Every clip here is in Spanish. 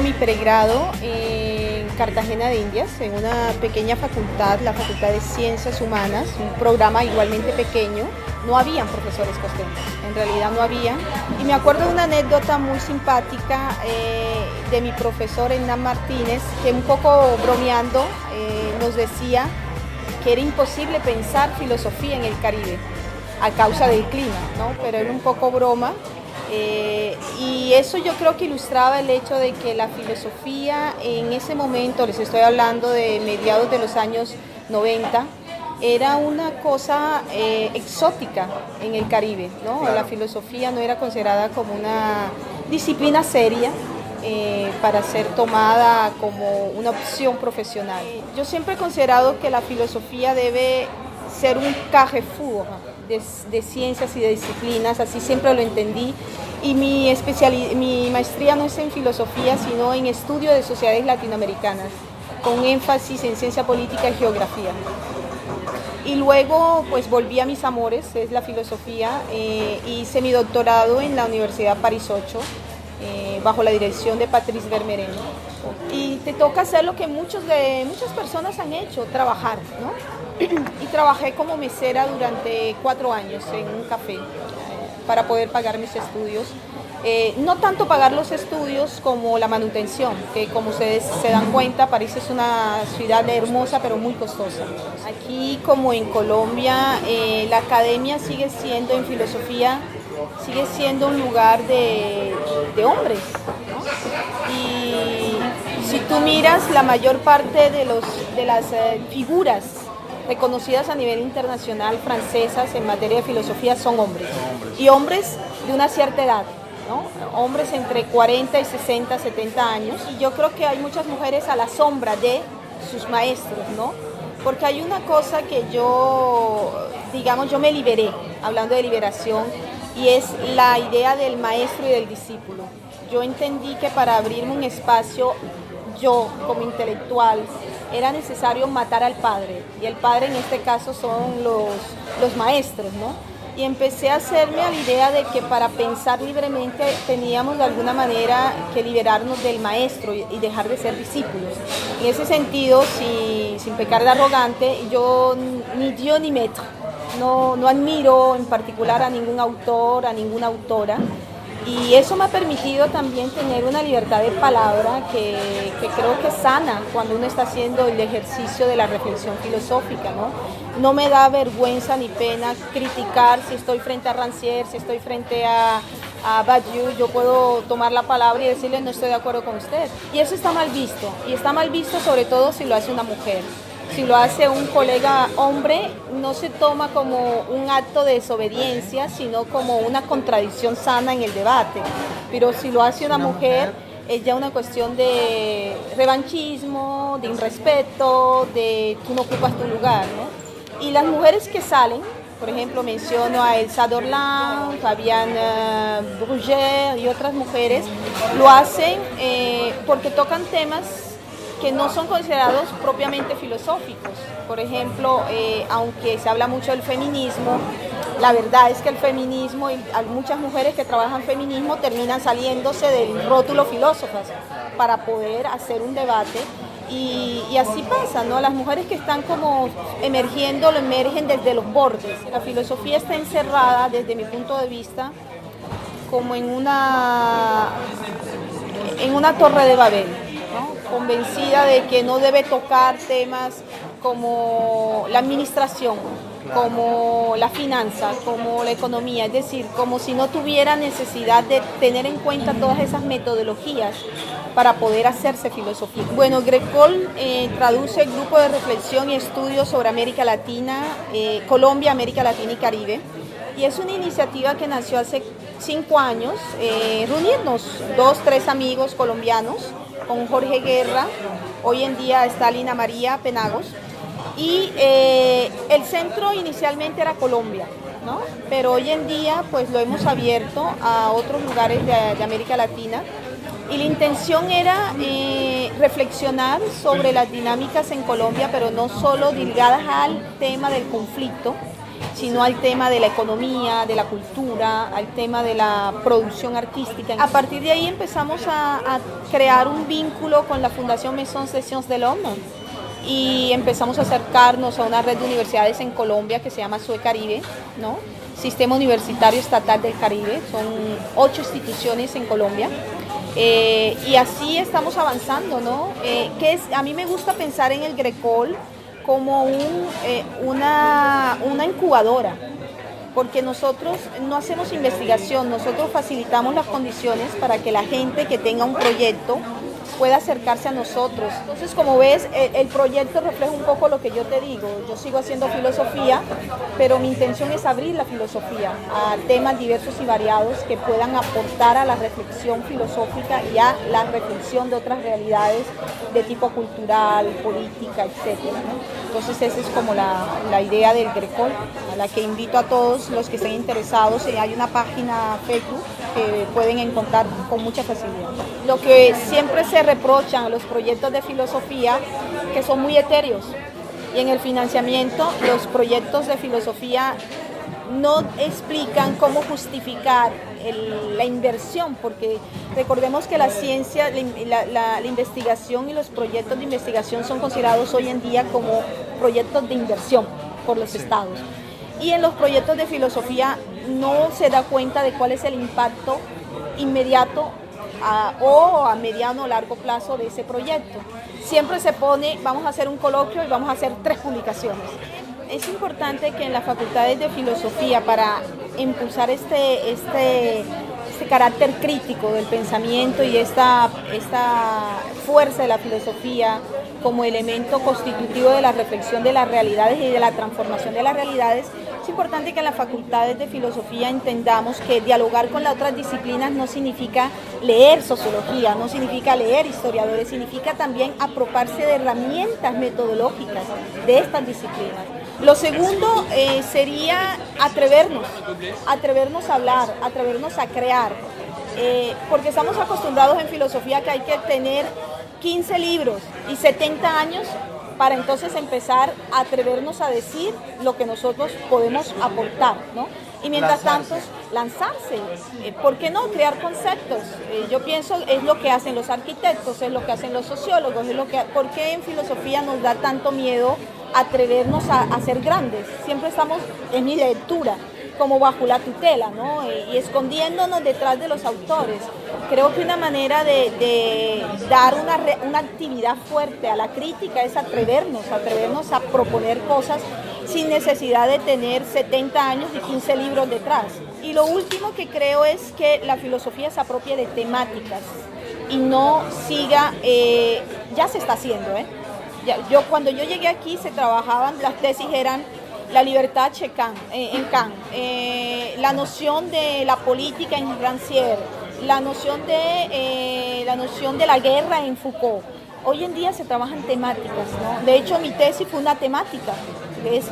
mi pregrado en Cartagena de Indias, en una pequeña facultad, la Facultad de Ciencias Humanas, un programa igualmente pequeño. No habían profesores costeños, en realidad no habían. Y me acuerdo de una anécdota muy simpática de mi profesor Hernán Martínez, que un poco bromeando nos decía que era imposible pensar filosofía en el Caribe a causa del clima, ¿no? Pero era un poco broma. Y eso yo creo que ilustraba el hecho de que la filosofía en ese momento, les estoy hablando de mediados de los años 90, era una cosa exótica en el Caribe, ¿no? Claro. La filosofía no era considerada como una disciplina seria para ser tomada como una opción profesional. Yo siempre he considerado que la filosofía debe ser un carrefour de ciencias y de disciplinas, así siempre lo entendí. Y mi maestría no es en filosofía, sino en estudio de sociedades latinoamericanas, con énfasis en ciencia política y geografía. Y luego pues volví a mis amores, es la filosofía, hice mi doctorado en la Universidad París 8, bajo la dirección de Patrice Vermeren. Y te toca hacer lo que muchas personas han hecho, trabajar, ¿no? Y trabajé como mesera durante 4 años en un café para poder pagar mis estudios. No tanto pagar los estudios como la manutención, que como ustedes se dan cuenta, París es una ciudad hermosa pero muy costosa. Aquí como en Colombia, la academia sigue siendo en filosofía, sigue siendo un lugar de hombres, ¿no? Y si tú miras, la mayor parte de las figuras reconocidas a nivel internacional francesas en materia de filosofía son hombres. Y hombres de una cierta edad, ¿no? Hombres entre 40 y 60, 70 años. Y yo creo que hay muchas mujeres a la sombra de sus maestros, ¿no? Porque hay una cosa que yo me liberé, hablando de liberación, y es la idea del maestro y del discípulo. Yo entendí que para abrirme un espacio, yo como intelectual, era necesario matar al padre, y el padre en este caso son los maestros, ¿no? Y empecé a hacerme a la idea de que para pensar libremente teníamos de alguna manera que liberarnos del maestro y dejar de ser discípulos. En ese sentido, sin pecar de arrogante, yo ni Dios ni maître, no admiro en particular a ningún autor, a ninguna autora. Y eso me ha permitido también tener una libertad de palabra que creo que es sana cuando uno está haciendo el ejercicio de la reflexión filosófica, ¿no? No me da vergüenza ni pena criticar si estoy frente a Rancière, si estoy frente a Badiou, yo puedo tomar la palabra y decirle no estoy de acuerdo con usted. Y eso está mal visto, y está mal visto sobre todo si lo hace una mujer. Si lo hace un colega hombre, no se toma como un acto de desobediencia, sino como una contradicción sana en el debate. Pero si lo hace una mujer, es ya una cuestión de revanchismo, de irrespeto, de tú no ocupas tu lugar, ¿no? Y las mujeres que salen, por ejemplo, menciono a Elsa Dorland, Fabienne Brugère y otras mujeres, lo hacen porque tocan temas que no son considerados propiamente filosóficos. Por ejemplo, aunque se habla mucho del feminismo, la verdad es que el feminismo y muchas mujeres que trabajan feminismo terminan saliéndose del rótulo filósofas para poder hacer un debate. Y así pasa, ¿no? Las mujeres que están como emergiendo, lo emergen desde los bordes. La filosofía está encerrada, desde mi punto de vista, como en una torre de Babel, ¿no? Convencida de que no debe tocar temas como la administración, como la finanza, como la economía, es decir, como si no tuviera necesidad de tener en cuenta todas esas metodologías para poder hacerse filosofía. Bueno, Grecol traduce el Grupo de Reflexión y Estudios sobre América Latina, Colombia, América Latina y Caribe, y es una iniciativa que nació hace 5 años, reunirnos 2, 3 amigos colombianos, con Jorge Guerra, hoy en día está Lina María Penagos, y el centro inicialmente era Colombia, ¿no? Pero hoy en día pues lo hemos abierto a otros lugares de América Latina, y la intención era reflexionar sobre las dinámicas en Colombia, pero no solo ligadas al tema del conflicto, sino al tema de la economía, de la cultura, al tema de la producción artística. A partir de ahí empezamos a crear un vínculo con la Fundación Maison Sessions de Londres y empezamos a acercarnos a una red de universidades en Colombia que se llama SUE Caribe, ¿no? Sistema Universitario Estatal del Caribe, son 8 instituciones en Colombia. Y así estamos avanzando, ¿no? A mí me gusta pensar en el Grecol como una incubadora, porque nosotros no hacemos investigación, nosotros facilitamos las condiciones para que la gente que tenga un proyecto pueda acercarse a nosotros. Entonces, como ves, el proyecto refleja un poco lo que yo te digo. Yo sigo haciendo filosofía, pero mi intención es abrir la filosofía a temas diversos y variados que puedan aportar a la reflexión filosófica y a la reflexión de otras realidades de tipo cultural, política, etcétera, ¿no? Entonces, esa es como la idea del Grecol, a la que invito a todos los que estén interesados. Hay una página Facebook que pueden encontrar con mucha facilidad. Lo que siempre se reprochan a los proyectos de filosofía, que son muy etéreos, y en el financiamiento los proyectos de filosofía no explican cómo justificar la inversión, porque recordemos que la ciencia, la investigación y los proyectos de investigación son considerados hoy en día como proyectos de inversión por los estados. Y en los proyectos de filosofía no se da cuenta de cuál es el impacto inmediato o a mediano o largo plazo de ese proyecto. Siempre se pone, vamos a hacer un coloquio y vamos a hacer 3 publicaciones. Es importante que en las facultades de filosofía, para impulsar este carácter crítico del pensamiento y esta fuerza de la filosofía como elemento constitutivo de la reflexión de las realidades y de la transformación de las realidades, es importante que en las facultades de filosofía entendamos que dialogar con las otras disciplinas no significa leer sociología, no significa leer historiadores, significa también apropiarse de herramientas metodológicas de estas disciplinas. Lo segundo sería atrevernos a hablar, atrevernos a crear, porque estamos acostumbrados en filosofía que hay que tener 15 libros y 70 años para entonces empezar a atrevernos a decir lo que nosotros podemos aportar, ¿no? Y mientras tanto, lanzarse. ¿Por qué no? Crear conceptos. Yo pienso es lo que hacen los arquitectos, es lo que hacen los sociólogos, ¿por qué en filosofía nos da tanto miedo atrevernos a ser grandes? Siempre estamos, en mi lectura, como bajo la tutela, ¿no? Y escondiéndonos detrás de los autores. Creo que una manera de dar una actividad fuerte a la crítica es atrevernos a proponer cosas sin necesidad de tener 70 años y 15 libros detrás. Y lo último que creo es que la filosofía se apropie de temáticas y no siga, ya se está haciendo, cuando yo llegué aquí se trabajaban, las tesis eran la libertad en Kant, la noción de la política en Rancière, la noción de la guerra en Foucault. Hoy en día se trabajan temáticas, ¿no? De hecho, mi tesis fue una temática,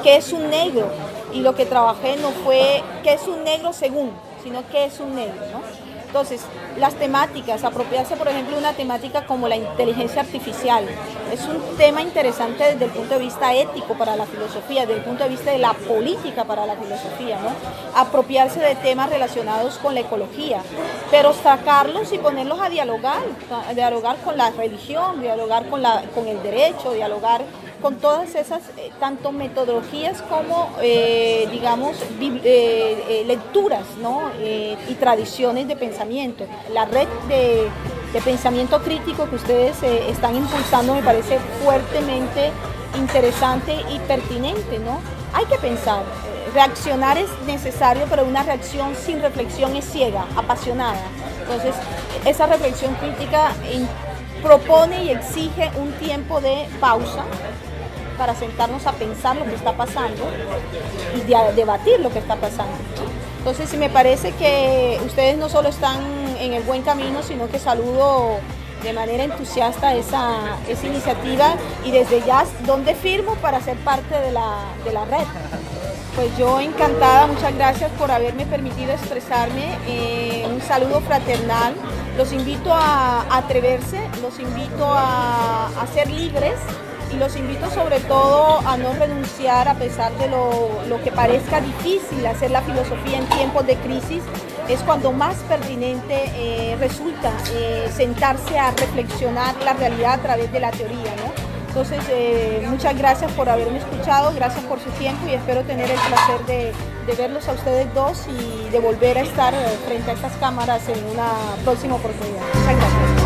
¿qué es un negro? Y lo que trabajé no fue qué es un negro según, sino qué es un negro, ¿no? Entonces, las temáticas, apropiarse, por ejemplo, una temática como la inteligencia artificial, es un tema interesante desde el punto de vista ético para la filosofía, desde el punto de vista de la política para la filosofía, ¿no? Apropiarse de temas relacionados con la ecología, pero sacarlos y ponerlos a dialogar con la religión, dialogar con el derecho, dialogar con todas esas, tanto metodologías como, lecturas, ¿no? Y tradiciones de pensamiento. La red de pensamiento crítico que ustedes están impulsando me parece fuertemente interesante y pertinente, ¿no? Hay que pensar, reaccionar es necesario, pero una reacción sin reflexión es ciega, apasionada. Entonces, esa reflexión crítica propone y exige un tiempo de pausa para sentarnos a pensar lo que está pasando y a debatir lo que está pasando. Entonces, sí me parece que ustedes no solo están en el buen camino, sino que saludo de manera entusiasta esa iniciativa y desde ya, ¿dónde firmo para ser parte de la red? Pues yo encantada, muchas gracias por haberme permitido expresarme, un saludo fraternal, los invito a atreverse, los invito a ser libres y los invito sobre todo a no renunciar a pesar de lo que parezca difícil hacer la filosofía en tiempos de crisis. Es cuando más pertinente resulta sentarse a reflexionar la realidad a través de la teoría, ¿no? Entonces, muchas gracias por haberme escuchado, gracias por su tiempo y espero tener el placer de verlos a ustedes dos y de volver a estar frente a estas cámaras en una próxima oportunidad. Muchas gracias.